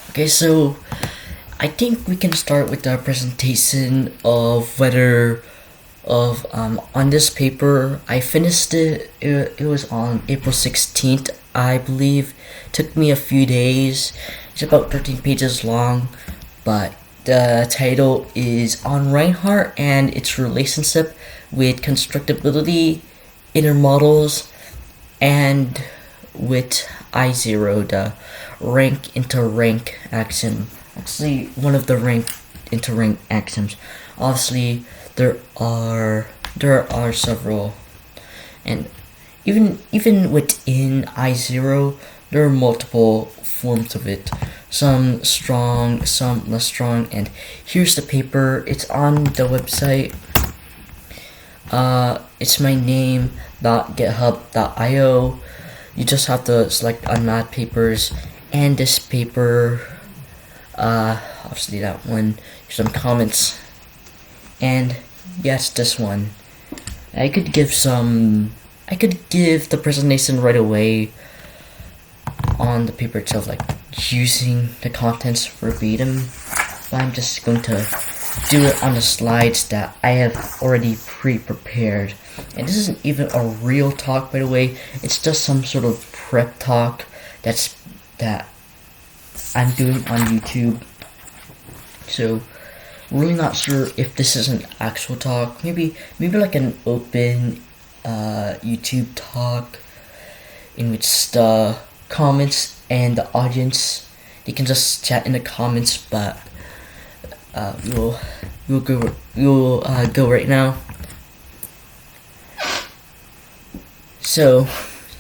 Okay, so I think we can start with the presentation of whether of on this paper. I finished it was on April 16th, I believe. Took me a few days. It's about 13 pages long, but the title is on Reinhardt and its relationship with constructibility, inner models, and with I0, the rank into rank axiom. Actually, one of the rank into rank axioms. Obviously, there are several, and even within I0, there are multiple forms of it. Some strong, some less strong. And here's the paper. It's on the website. It's my name.github.io. You just have to select unmapped papers, and this paper, obviously that one. Here's some comments, and yes, this one. I could give the presentation right away on the paper itself, like using the contents verbatim, but I'm just going to do it on the slides that I have already pre-prepared. And this isn't even a real talk, by the way. It's just some sort of prep talk that I'm doing on YouTube. So really not sure if this is an actual talk. Maybe like an open YouTube talk in which the comments and the audience, they can just chat in the comments, but we'll go right now. So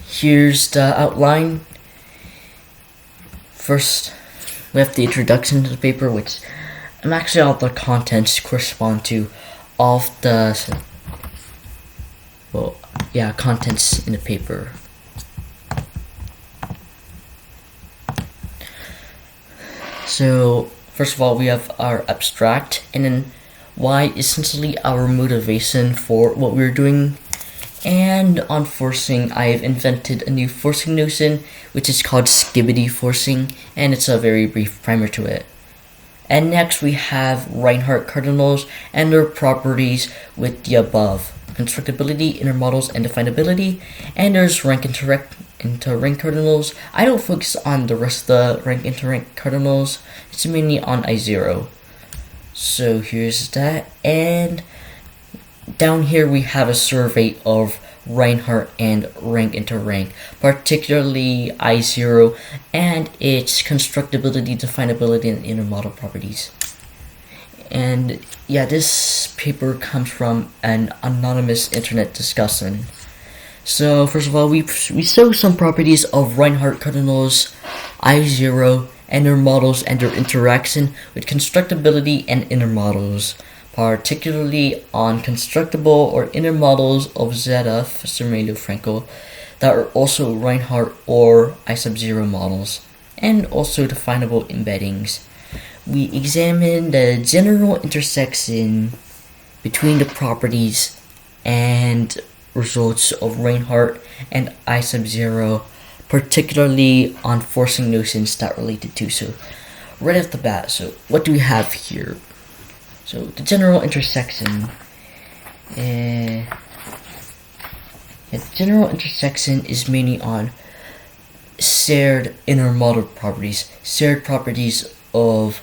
here's the outline. First, we have the introduction to the paper, which actually all the contents correspond to all of the contents in the paper. So first of all, we have our abstract, and then why essentially our motivation for what we're doing. And on forcing, I've invented a new forcing notion, which is called skibbity forcing, and it's a very brief primer to it. And next we have Reinhardt cardinals and their properties with the above: constructibility, inner models, and definability. And there's rank into rank cardinals. I don't focus on the rest of the rank into rank cardinals. It's mainly on I0. So here's that, and down here we have a survey of Reinhardt and rank into rank, particularly I0 and its constructibility, definability, and inner model properties. And yeah, this paper comes from an anonymous internet discussion. So first of all, we show some properties of Reinhardt cardinals, I0, and their models and their interaction with constructibility and inner models, particularly on constructible or inner models of ZF, Frankel, that are also Reinhardt or I0 models, and also definable embeddings. We examine the general intersection between the properties and results of Reinhardt and I0, particularly on forcing notions that related to. So right off the bat, so what do we have here? So the general intersection, the general intersection is mainly on shared inner model properties, shared properties of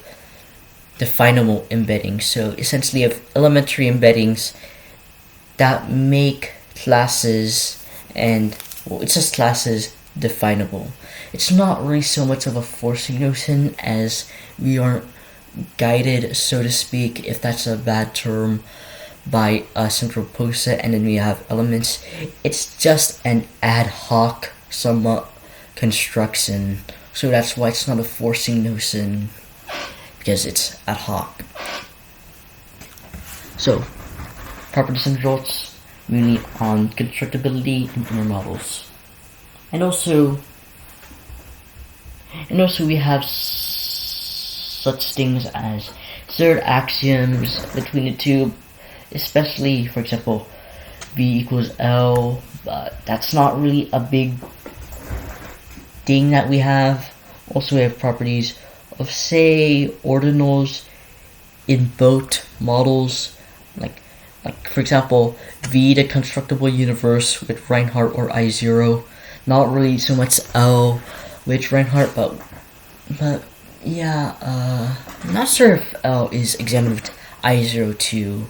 definable embeddings. So essentially of elementary embeddings that make classes, and it's just classes, definable. It's not really so much of a forcing notion, as we aren't guided, so to speak, if that's a bad term, by a central poset, and then we have elements. It's just an ad hoc somewhat construction, so that's why it's not a forcing notion, because it's ad hoc. So properties and results mainly on constructibility and inner models, and also we have such things as shared axioms between the two, especially, for example, B equals L, but that's not really a big thing that we have. Also, we have properties of, say, ordinals in both models, like for example, V, the constructible universe with Reinhardt or I0. Not really so much L with Reinhardt, but yeah, I'm not sure if L is examined with I0 too.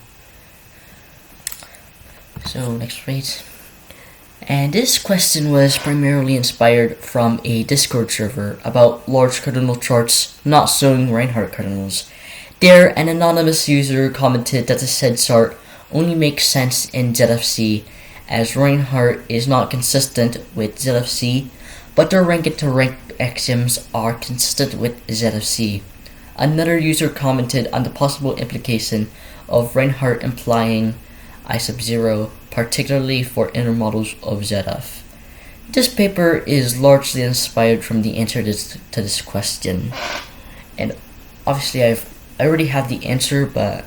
So next page. And this question was primarily inspired from a Discord server about large cardinal charts not showing Reinhardt cardinals. There, an anonymous user commented that the said chart only makes sense in ZFC, as Reinhardt is not consistent with ZFC, but their rank-to-rank axioms are consistent with ZFC. Another user commented on the possible implication of Reinhardt implying I sub 0, particularly for inner models of ZF. This paper is largely inspired from the answer to this question, and obviously I already have the answer, but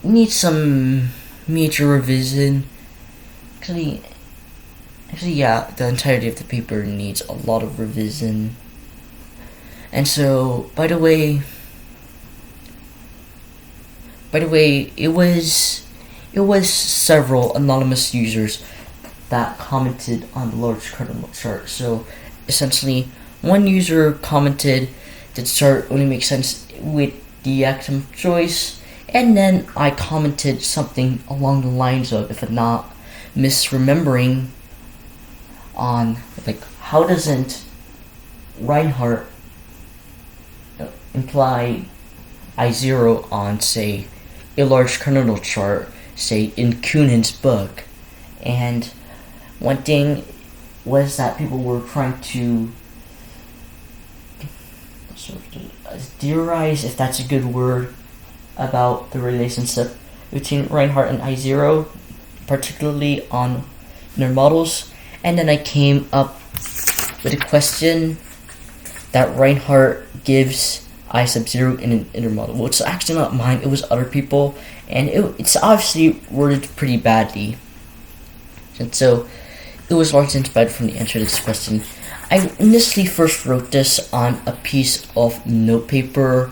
need some major revision. Actually, yeah, the entirety of the paper needs a lot of revision. And so, by the way, it was several anonymous users that commented on the large cardinal chart. So essentially, one user commented that the chart only makes sense with the axiom choice, and then I commented something along the lines of, if I'm not misremembering, on like, how doesn't Reinhardt imply I0 on, say, a large cardinal chart, say in Kunin's book? And one thing was that people were trying to sort of theorize, if that's a good word, about the relationship between Reinhardt and I0, particularly on inner models. And then I came up with a question that Reinhardt gives I sub 0 in an inner model. Well, it's actually not mine, it was other people, and it's obviously worded pretty badly. And so it was largely inspired from the answer to this question. I initially first wrote this on a piece of note paper,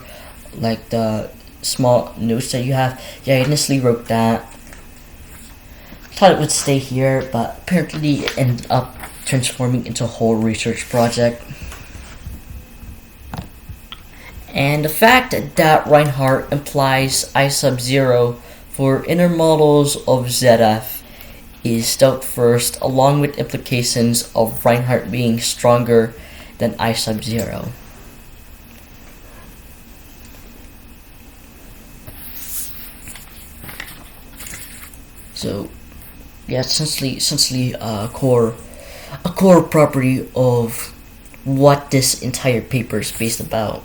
like the small notes that you have. Yeah, I initially wrote that. Thought it would stay here, but apparently it ended up transforming into a whole research project. And the fact that Reinhardt implies I sub 0 for inner models of ZF is dealt first, along with implications of Reinhardt being stronger than I sub 0. So, yeah, essentially a core property of what this entire paper is based about.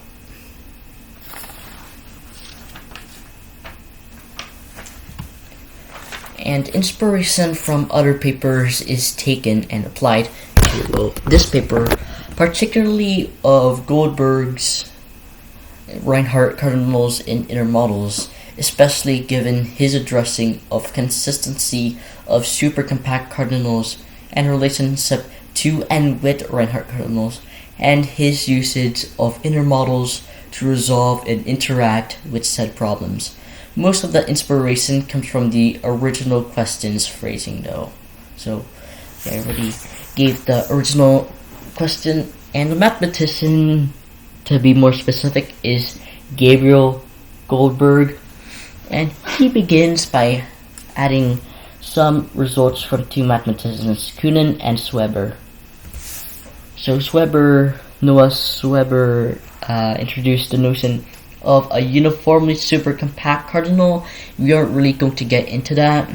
And inspiration from other papers is taken and applied to this paper, particularly of Goldberg's Reinhardt cardinals in inner models, especially given his addressing of consistency of supercompact cardinals and relationship to and with Reinhardt cardinals, and his usage of inner models to resolve and interact with said problems. Most of the inspiration comes from the original question's phrasing, though. So, yeah, I already gave the original question, and the mathematician, to be more specific, is Gabriel Goldberg, and he begins by adding some results from two mathematicians, Kunin and Schweber. So Noah Schweber introduced the notion of a uniformly supercompact cardinal. We aren't really going to get into that,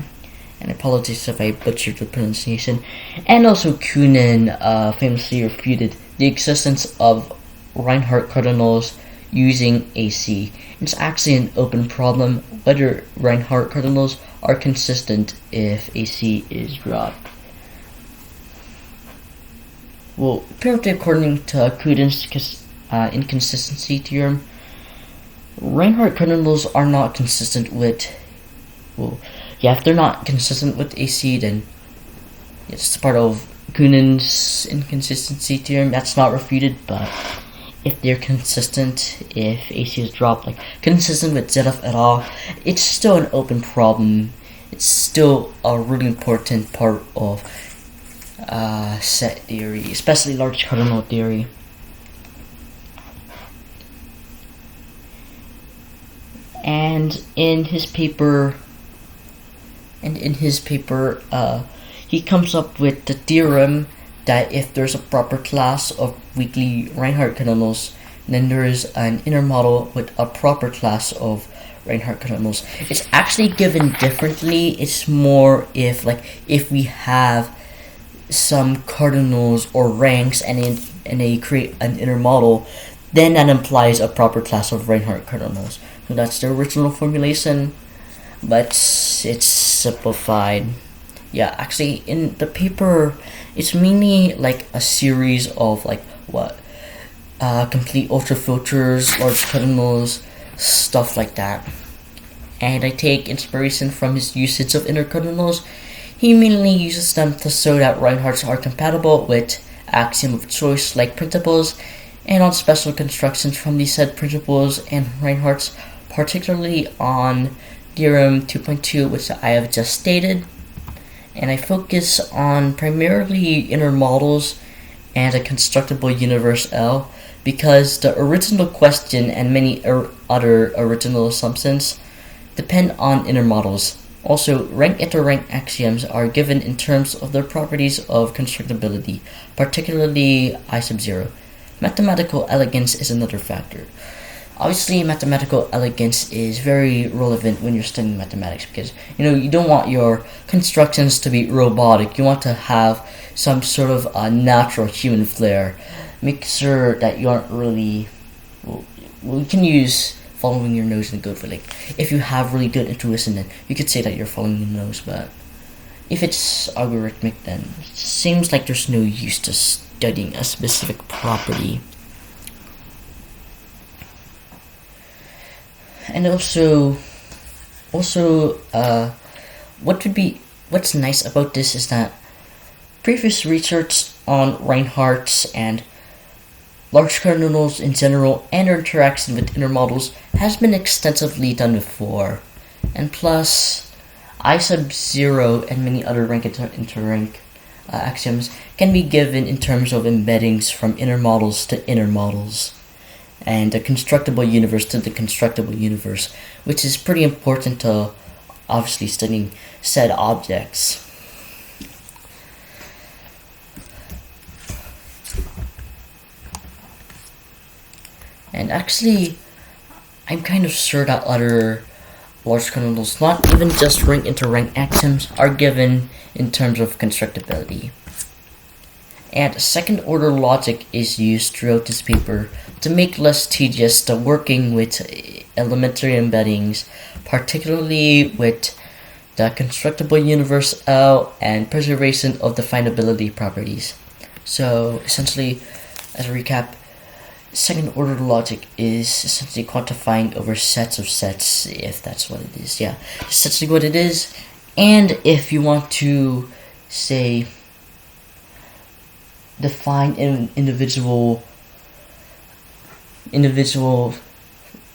and I apologize if I butchered the pronunciation. And also Kunin famously refuted the existence of Reinhardt cardinals using AC. It's actually an open problem whether Reinhardt cardinals are consistent if AC is dropped. Well, apparently according to Kunin's inconsistency theorem, Reinhardt cardinals are not consistent with, if they're not consistent with AC, then it's part of Kunin's inconsistency theorem. That's not refuted, but if they're consistent, if AC is dropped, like consistent with ZF at all, it's still an open problem. It's still a really important part of set theory, especially large cardinal theory. And in his paper, he comes up with the theorem that if there's a proper class of weakly Reinhardt kernels, then there is an inner model with a proper class of Reinhardt kernels. It's actually given differently. It's more if we have some cardinals or ranks and they create an inner model, then that implies a proper class of Reinhardt kernels. So that's the original formulation, but it's simplified. Yeah, actually in the paper it's mainly like a series of complete ultrafilters, large cardinals, stuff like that. And I take inspiration from his usage of inner cardinals. He mainly uses them to show that Reinhardts are compatible with axiom of choice like principles, and on special constructions from these said principles and Reinhardts, particularly on theorem 2.2, which I have just stated. And I focus on primarily inner models and a constructible universe L, because the original question and many other original assumptions depend on inner models. Also, rank interrank axioms are given in terms of their properties of constructibility, particularly I sub 0. Mathematical elegance is another factor. Obviously, mathematical elegance is very relevant when you're studying mathematics, because you don't want your constructions to be robotic. You want to have some sort of natural human flair. Make sure that you aren't really. Well, you can use following your nose and go for if you have really good intuition, then you could say that you're following your nose. But if it's algorithmic, then it seems like there's no use to studying a specific property. And what's nice about this is that previous research on Reinhardts and large cardinals in general and their interaction with inner models has been extensively done before. And plus, I sub 0 and many other rank interrank axioms can be given in terms of embeddings from inner models to inner models, and the constructible universe to the constructible universe, which is pretty important to obviously studying said objects. And actually, I'm kind of sure that other large cardinals, not even just rank interrank axioms, are given in terms of constructibility. And second order logic is used throughout this paper to make less tedious the working with elementary embeddings, particularly with the constructible universe L and preservation of definability properties. So essentially, as a recap, second order logic is essentially quantifying over sets of sets, if that's what it is. Yeah, essentially what it is. And if you want to say define individual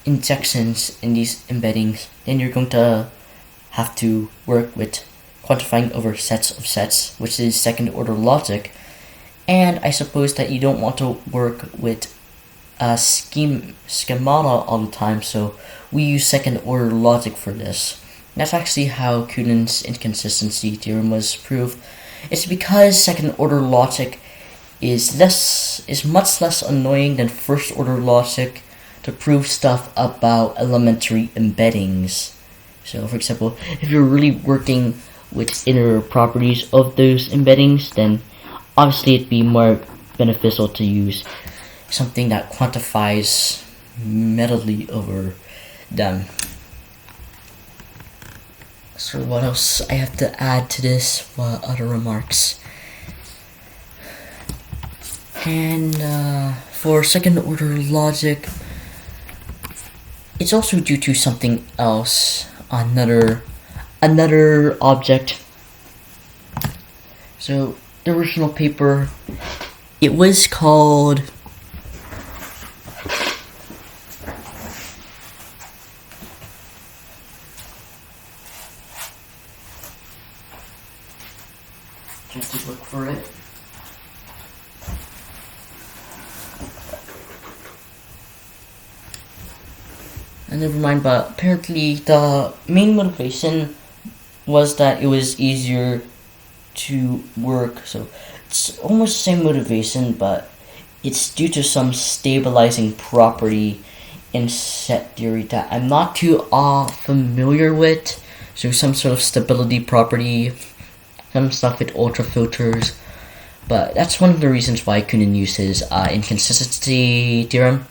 injections in these embeddings, then you're going to have to work with quantifying over sets of sets, which is second order logic. And I suppose that you don't want to work with schemata all the time, so we use second order logic for this. That's actually how Cunin's inconsistency theorem was proved. It's because second order logic is much less annoying than first order logic to prove stuff about elementary embeddings. So for example, if you're really working with inner properties of those embeddings, then obviously it'd be more beneficial to use something that quantifies metally over them. So what else I have to add to this? What other remarks? And for second order logic, it's also due to something else, another object. So the original paper, it was called to look for it. And never mind, but apparently the main motivation was that it was easier to work. So it's almost the same motivation, but it's due to some stabilizing property in set theory that I'm not too familiar with. So some sort of stability property, some stuff with ultra filters. But that's one of the reasons why I couldn't use his inconsistency theorem.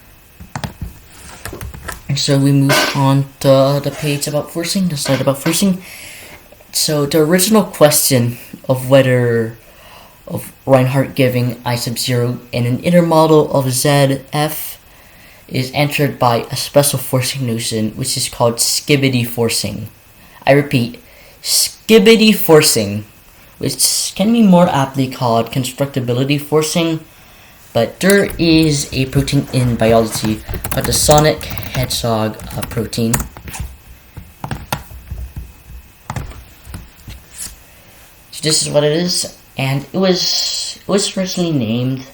And so we move on to the page about forcing, the slide about forcing. So the original question of whether of Reinhardt giving I sub 0 in an inner model of ZF is answered by a special forcing notion which is called skibbity forcing. I repeat, skibbity forcing, which can be more aptly called constructibility forcing, but there is a protein in biology called the sonic hedgehog protein. So this is what it is, and it was originally named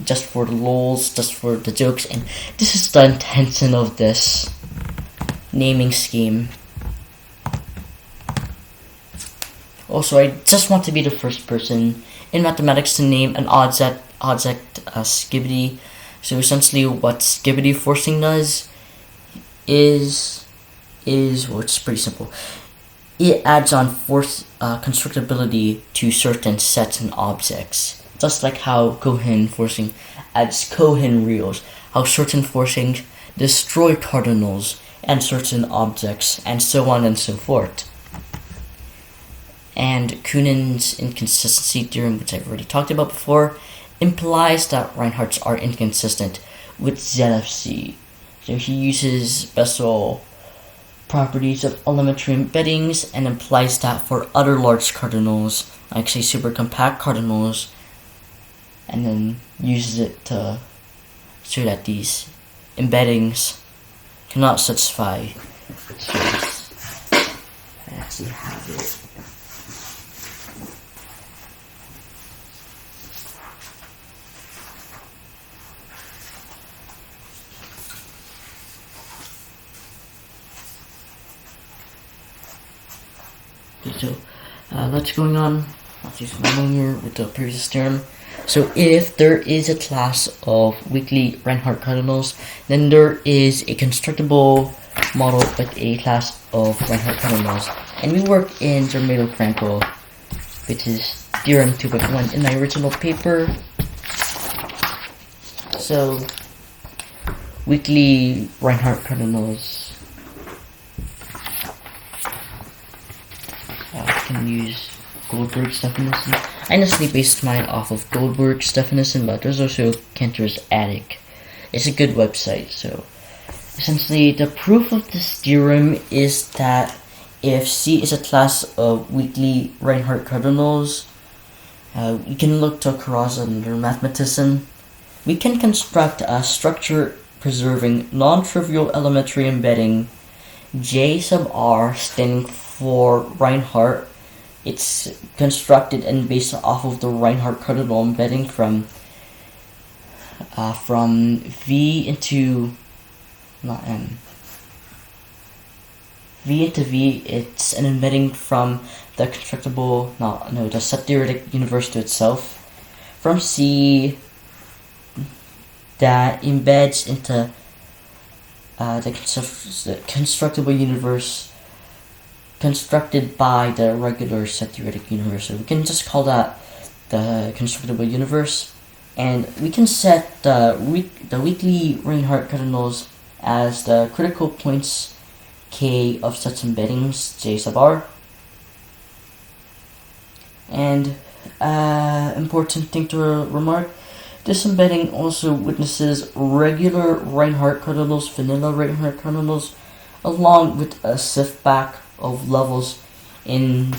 just for the lols, just for the jokes, and this is the intention of this naming scheme. Also, I just want to be the first person in mathematics to name an object skibbity. So essentially what skibbity forcing does is well, it's pretty simple. It adds on force constructibility to certain sets and objects. Just like how Cohen forcing adds Cohen reals, how certain forcings destroy cardinals and certain objects, and so on and so forth. And Kunin's inconsistency theorem, which I've already talked about before, implies that Reinhardts are inconsistent with ZFC. So he uses special properties of elementary embeddings and implies that for other large cardinals, like say super compact cardinals, and then uses it to show that these embeddings cannot satisfy. So I actually have it. So that's going on. Let's use one here with the previous theorem. So if there is a class of weakly Reinhardt cardinals, then there is a constructible model with a class of Reinhardt cardinals. And we work in Germato-Franco, which is theorem 2.1 in my original paper. So weakly Reinhardt cardinals can use Goldberg's definition. I initially based mine off of Goldberg's definition, but there's also Cantor's Attic. It's a good website. So essentially the proof of this theorem is that if C is a class of weakly Reinhardt cardinals, we can look to cross under mathematician. We can construct a structure preserving non-trivial elementary embedding J sub R standing for Reinhardt. It's constructed and based off of the Reinhardt cardinal embedding from V into not M. V into V. It's an embedding from the constructible the set theoretic universe to itself. From C that embeds into the constructible universe constructed by the regular set theoretic universe. So we can just call that the constructible universe, and we can set the weakly Reinhardt cardinals as the critical points K of such embeddings J sub R. And important thing to remark, this embedding also witnesses regular Reinhardt cardinals, vanilla Reinhardt cardinals, along with a sift back of levels in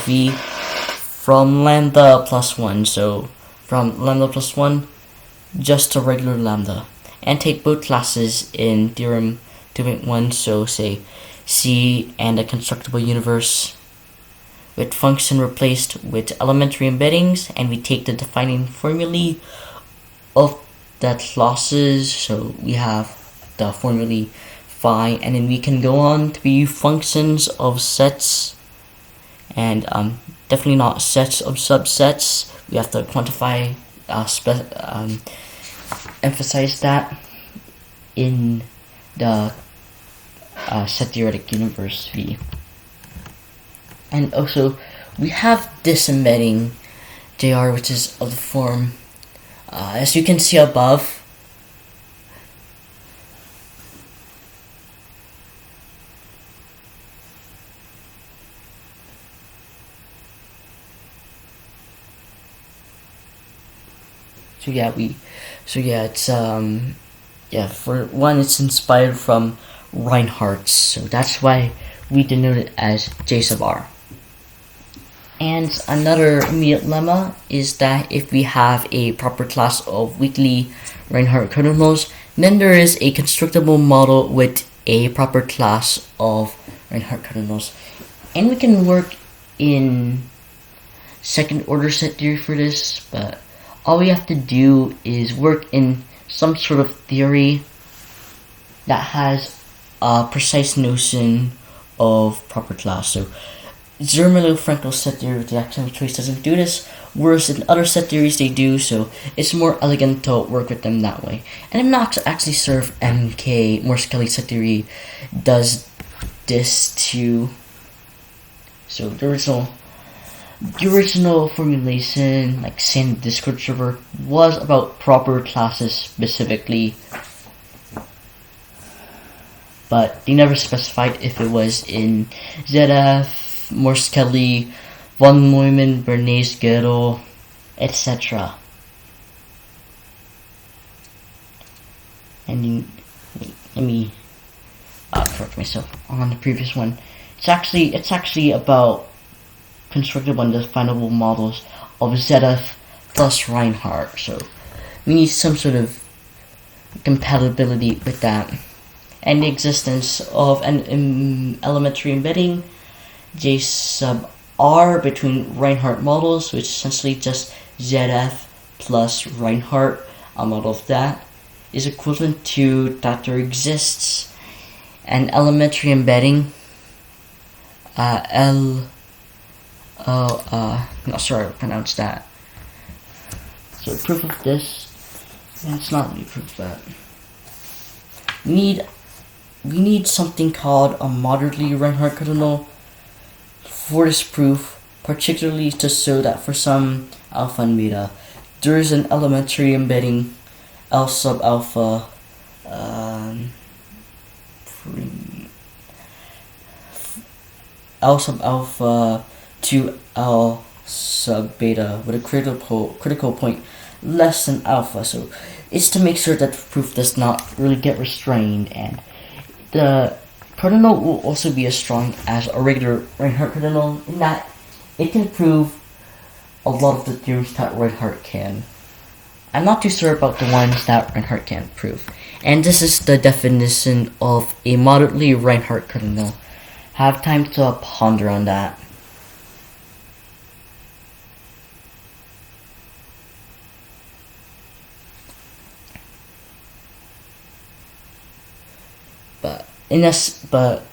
V from lambda plus 1. So from lambda plus 1 just to regular lambda, and take both classes in theorem 2.1. So say C and a constructible universe with function replaced with elementary embeddings, and we take the defining formulae of that classes. So we have the formulae phi, and then we can go on to be functions of sets, and definitely not sets of subsets. We have to quantify, emphasize that in the set theoretic universe V. And also we have this embedding JR, which is of the form as you can see above. For one, it's inspired from Reinhardt, so that's why we denote it as J sub R. And another immediate lemma is that if we have a proper class of weakly Reinhardt kernels, then there is a constructible model with a proper class of Reinhardt kernels. And we can work in second order set theory for this, but all we have to do is work in some sort of theory that has a precise notion of proper class. So Zermelo-Fraenkel set theory with the axiom of choice doesn't do this, whereas in other set theories they do, so it's more elegant to work with them that way. And I'm not actually sure if MK, Morse-Kelley set theory, does this too. So the original formulation, like saying the Discord server, was about proper classes specifically, but they never specified if it was in ZF, Morse-Kelley, von Neumann, Bernays, Gödel, etc. And let me correct myself on the previous one. It's actually about constructible and definable models of ZF plus Reinhardt. So we need some sort of compatibility with that, and the existence of an elementary embedding J sub R between Reinhardt models, which is essentially just ZF plus Reinhardt. A model of that is equivalent to that there exists an elementary embedding not sure how to pronounce that. So proof of this, it's not really proof of that. We need something called a moderately Reinhardt kernel for this proof, particularly to show that for some alpha and beta, there is an elementary embedding L sub alpha L sub alpha to L sub beta with a critical point less than alpha. So it's to make sure that the proof does not really get restrained, and the kernel will also be as strong as a regular Reinhardt kernel in that it can prove a lot of the theorems that Reinhardt can. I'm not too sure about the ones that Reinhardt can't prove. And this is the definition of a moderately Reinhardt kernel. Have time to ponder on that. But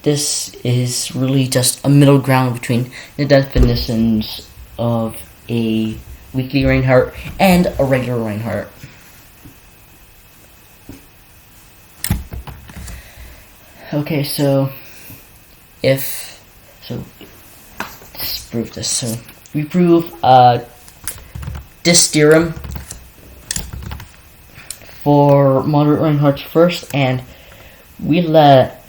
this is really just a middle ground between the definitions of a weakly Reinhardt and a regular Reinhardt. Okay, so let's prove this. So we prove this theorem for moderate Reinhardts first, and we let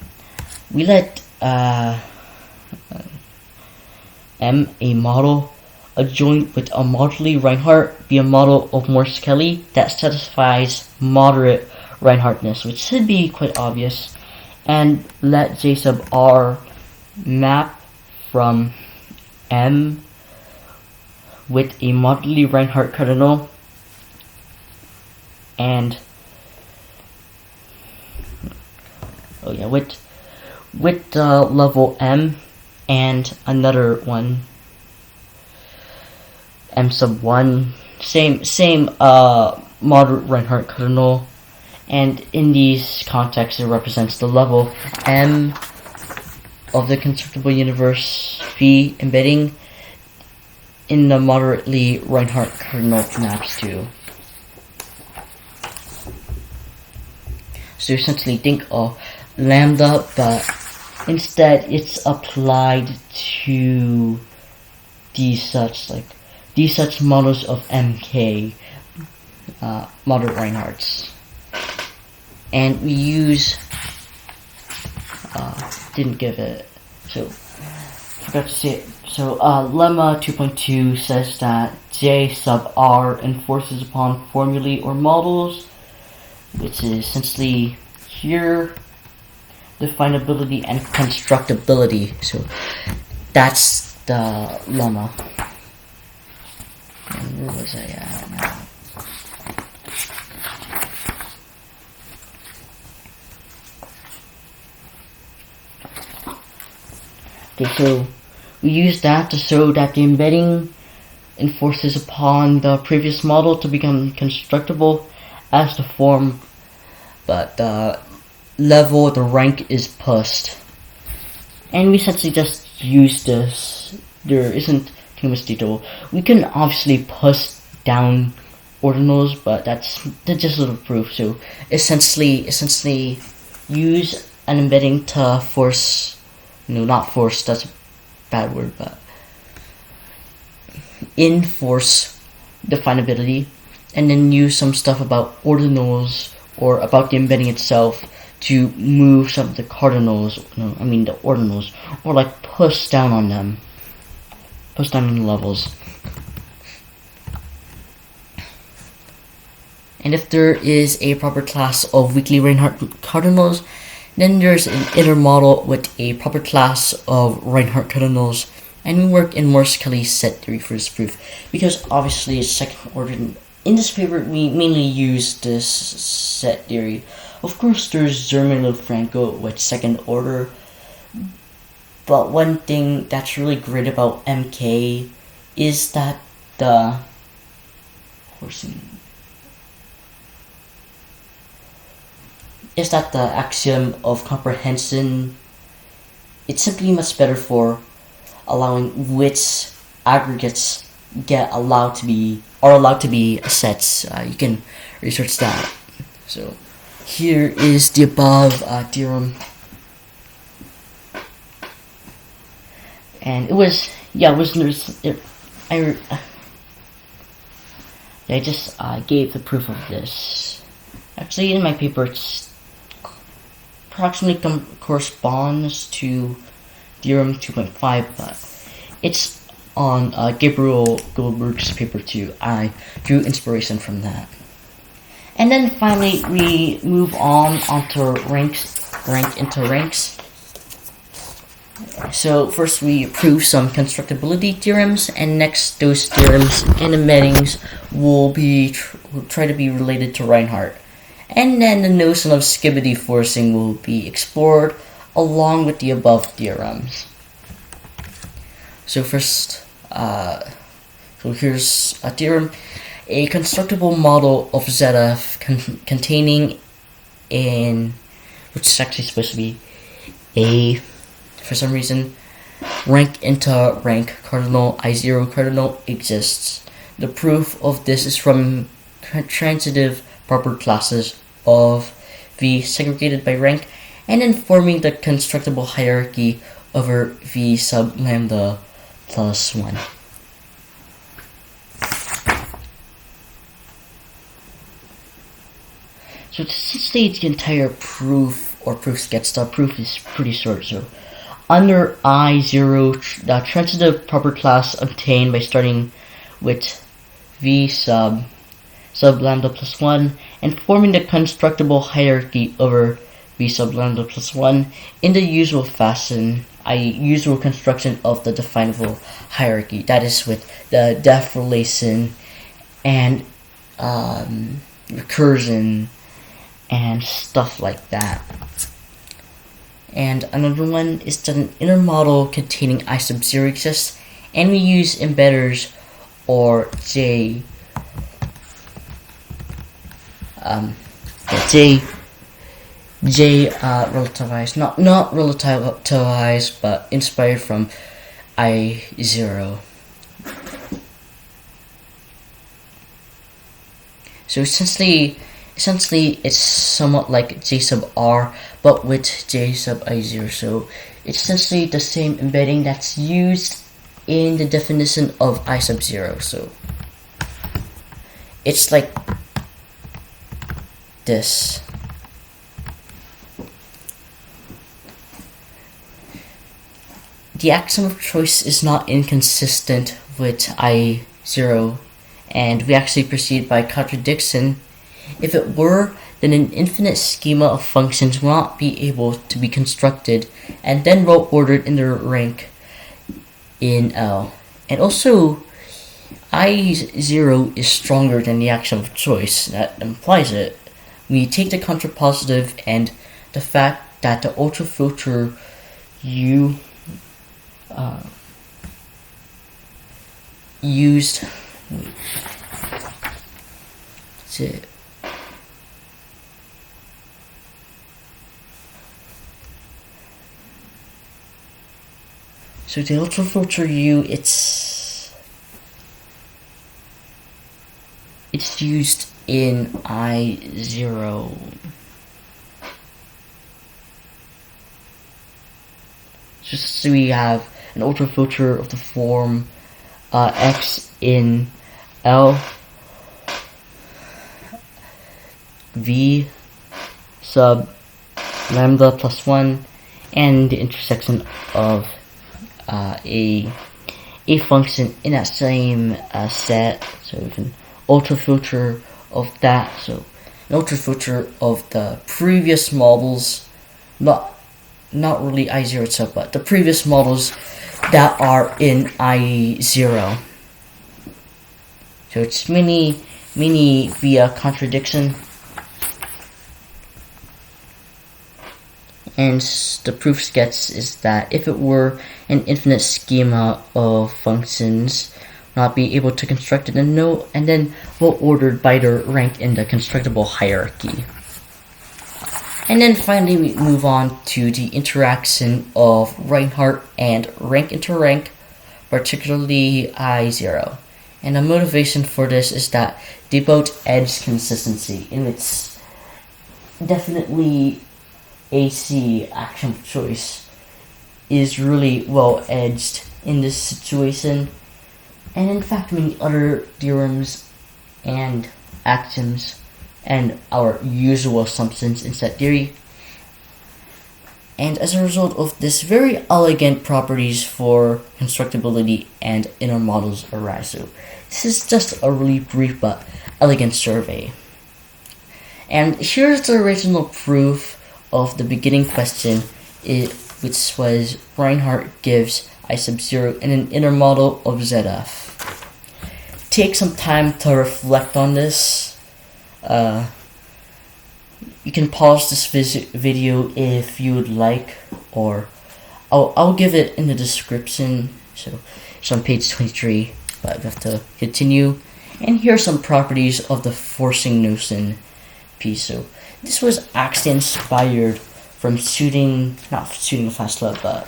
M, a model adjoint with a moderately Reinhardt, be a model of Morse-Kelley that satisfies moderate Reinhardtness, which should be quite obvious, and let J sub R map from M with a moderately Reinhardt kernel and with level M and another one, m sub 1, same moderate Reinhardt cardinal, and in these contexts it represents the level m of the constructible universe v embedding in the moderately Reinhardt cardinal maps to. So essentially think of lambda, but instead it's applied to these such models of MK, moderate Reinhardts. And we use, didn't give it, so forgot to say it. So lemma 2.2 says that J sub R enforces upon formulae or models, which is essentially here definability and constructibility. So that's the lemma. And where was I at now? Okay, so we use that to show that the embedding enforces upon the previous model to become constructible as the form, but the level, the rank is pushed. And we essentially just use this. There isn't too much detail. We can obviously push down ordinals, but that's just a little proof. So essentially use an embedding to force, not force, that's a bad word, but enforce definability, and then use some stuff about ordinals or about the embedding itself to move some of the cardinals, the ordinals, or like push down on them, push down on the levels. And if there is a proper class of weakly Reinhardt cardinals, then there's an inner model with a proper class of Reinhardt cardinals, and we work in Morse-Kelley set theory for this proof, because obviously it's second order. In this paper, we mainly use this set theory. Of course, there's Zermelo-Franco with second order, but one thing that's really great about MK is that the axiom of comprehension, it's simply much better for allowing which aggregates are allowed to be sets. You can research that. So here is the above theorem, and I just gave the proof of this. Actually, in my paper, it's approximately corresponds to theorem 2.5, but it's on Gabriel Goldberg's paper too. I drew inspiration from that. And then finally, we move on onto rank into ranks. So first we prove some constructibility theorems, and next those theorems and embeddings will try to be related to Reinhardt. And then the notion of skibbity forcing will be explored along with the above theorems. So first, so here's a theorem. A constructible model of ZF containing which is actually supposed to be for some reason, rank into rank cardinal I0 cardinal exists. The proof of this is from transitive proper classes of V segregated by rank, and then forming the constructible hierarchy over V sub lambda plus 1. So to state the entire proof or proof sketch, the proof is pretty short. So under I0, the transitive proper class obtained by starting with V sub lambda plus 1 and forming the constructible hierarchy over V sub lambda plus 1 in the usual fashion, usual construction of the definable hierarchy. That is with the def relation and recursion and stuff like that. And another one is that an inner model containing I sub 0 exists, and we use embedders or J relativized, not relativized, but inspired from I0. So essentially it's somewhat like J sub R, but with J sub I0. So it's essentially the same embedding that's used in the definition of I sub 0. So it's like this. The axiom of choice is not inconsistent with I0, and we actually proceed by contradiction. If it were, then an infinite schema of functions will not be able to be constructed and then well ordered in their rank in L. And also, I0 is stronger than the axiom of choice. That implies it. We take the contrapositive and the fact that the ultrafilter U used so the ultrafilter U, it's used in I0. So we have an ultrafilter of the form X in L V sub lambda plus 1, and the intersection of a function in that same set. So we can ultrafilter of that. So an ultrafilter of the previous models, not really I0 itself, but the previous models that are in I0. So it's mini via contradiction. And the proof sketch is that if it were an infinite schema of functions, not be able to construct it and then well ordered by their rank in the constructible hierarchy. And then finally we move on to the interaction of Reinhardt and rank into rank, particularly I0. And the motivation for this is that they both edge consistency, and it's definitely AC action of choice is really well edged in this situation. And in fact, many other theorems and axioms and our usual assumptions in set theory. And as a result of this, very elegant properties for constructibility and inner models arise. So this is just a really brief but elegant survey. And here's the original proof of the beginning question, which was Reinhardt gives I sub 0 in an inner model of ZF. Take some time to reflect on this. You can pause this video if you would like, or I'll give it in the description. So it's on page 23, but we have to continue. And here are some properties of the forcing notion piece. So this was actually inspired from not shooting a fast love, but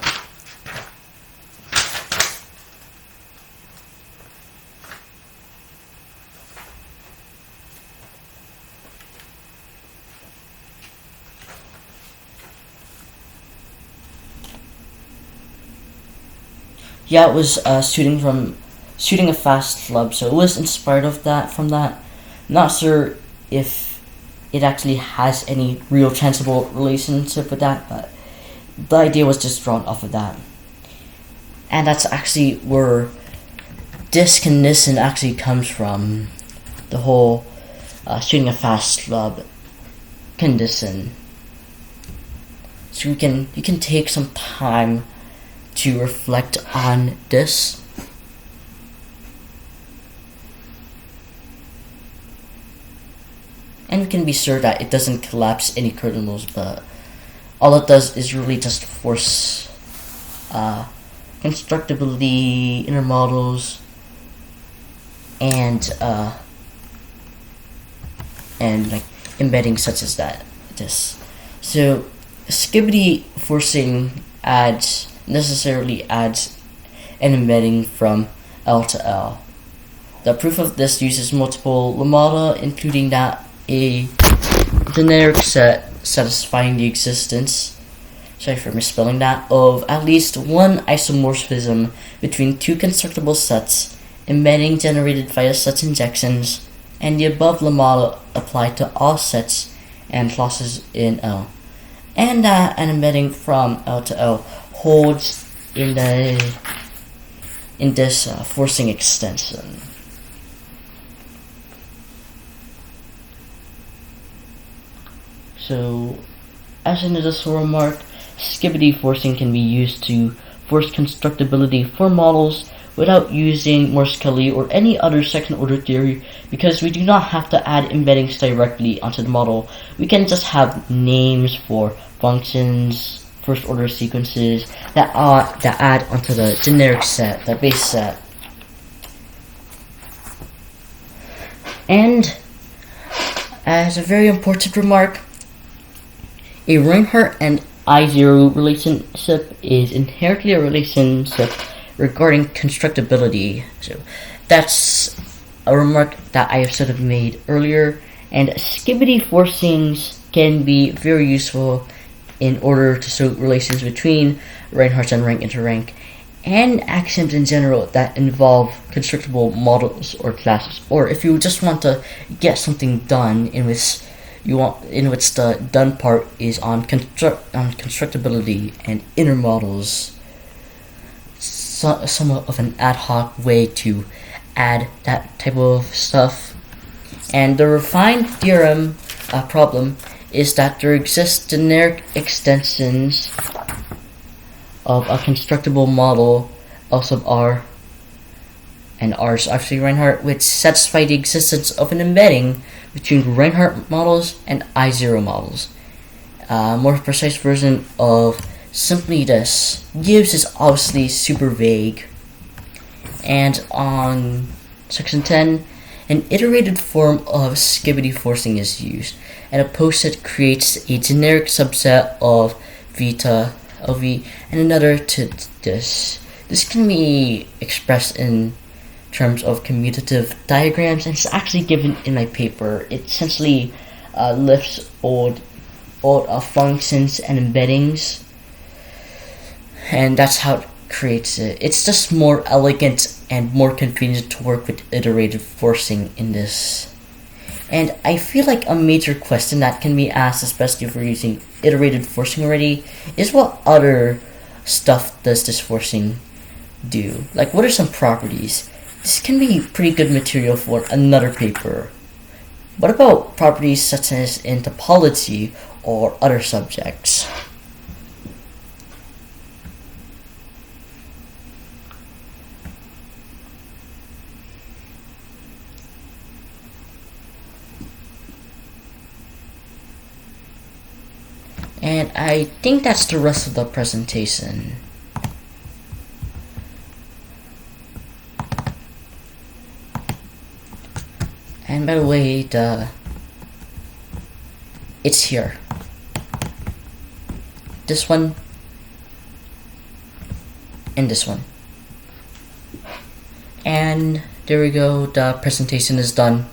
yeah, it was shooting a fast club, so it was inspired from that. Not sure if it actually has any real transferable relationship with that, but the idea was just drawn off of that. And that's actually where this condition actually comes from, the whole shooting a fast club condition. So you can take some time to reflect on this. And we can be sure that it doesn't collapse any kernels, but all it does is really just force constructibility, inner models, and like embedding such as that. So skibbity forcing necessarily adds an embedding from L to L. The proof of this uses multiple lemata, including that a generic set satisfying the existence, sorry for misspelling that, of at least one isomorphism between two constructible sets, embedding generated via such injections, and the above lemata apply to all sets and clauses in L, and that an embedding from L to L holds in this forcing extension. So, as an additional remark, skibbity forcing can be used to force constructibility for models without using Morse-Kelley or any other second-order theory, because we do not have to add embeddings directly onto the model. We can just have names for functions, first-order sequences that add onto the generic set, the base set. And as a very important remark, a Reinhardt and I0 relationship is inherently a relationship regarding constructibility. So that's a remark that I have sort of made earlier, and skibbity forcings can be very useful in order to show relations between Reinhardts and rank interrank, and axioms in general that involve constructible models or classes, or if you just want to get something done in which the done part is on constructibility and inner models. Somewhat of an ad hoc way to add that type of stuff. And the refined theorem problem is that there exist generic extensions of a constructible model L sub R, and R is obviously Reinhardt, which satisfy the existence of an embedding between Reinhardt models and I0 models. A more precise version of simply this. Gibbs is obviously super vague. And on section 10, an iterated form of skibbity forcing is used, and a poset creates a generic subset of V to LV and another to this. This can be expressed in terms of commutative diagrams, and it's actually given in my paper. It essentially lifts old functions and embeddings, and that's how it creates it. It's just more elegant and more convenient to work with iterated forcing in this. And I feel like a major question that can be asked, especially if we're using iterated forcing already, is what other stuff does this forcing do? Like, what are some properties? This can be pretty good material for another paper. What about properties such as in topology or other subjects? And I think that's the rest of the presentation. And by the way, it's here. This one and this one. And there we go, the presentation is done.